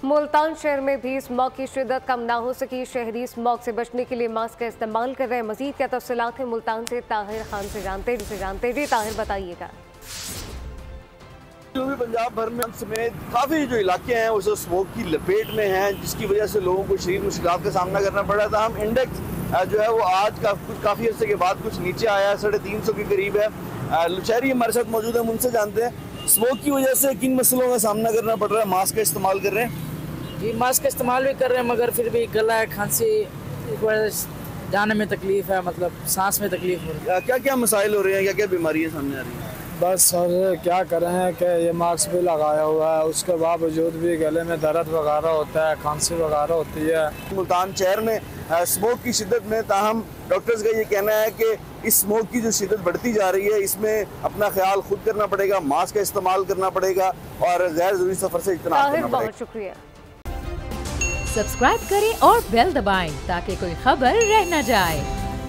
मुल्तान शहर में भी स्मॉग की शिद्दत कम ना हो सकी। शहरी स्मॉग से बचने के लिए मास्क का इस्तेमाल कर रहे हैं। मजीद क्या तफसीलात है मुल्तान से ताहिर खान से जानते जी ताहिर बताइएगा। पंजाब भर में समेत काफ़ी जो इलाके हैं वो स्मोक की लपेट में हैं, जिसकी वजह से लोगों को शदीद मुश्किलात का सामना करना पड़ रहा था। हम इंडेक्स जो है वो आज का कुछ काफ़ी अर्से के बाद कुछ नीचे आया है, 350 के करीब है। लुचैरी हमारे साथ मौजूद है, उनसे जानते हैं स्मोक की वजह से किन मसलों का सामना करना पड़ रहा है। मास्क का इस्तेमाल कर रहे हैं जी, मास्क का इस्तेमाल भी कर रहे हैं, मगर फिर भी गला है, खांसी, जाने में तकलीफ है, मतलब सांस में तकलीफ हो रही है। क्या क्या मसाइल हो रहे हैं, क्या क्या बीमारियाँ सामने आ रही हैं? बस सर क्या करें कि ये मास्क भी लगाया हुआ है, उसके बावजूद भी गले में दर्द वगैरह होता है, खांसी वगैरह होती है। मुल्तान शहर में स्मोक की शिद्दत में, ताहम डॉक्टर्स का ये कहना है कि इस स्मोक की जो शिद्दत बढ़ती जा रही है, इसमें अपना ख्याल खुद करना पड़ेगा, मास्क का इस्तेमाल करना पड़ेगा और गैर जरूरी सफर से इज्तनाब करना पड़ेगा। बहुत शुक्रिया। सब्सक्राइब करें और बेल दबाएं ताकि कोई खबर रह न जाए।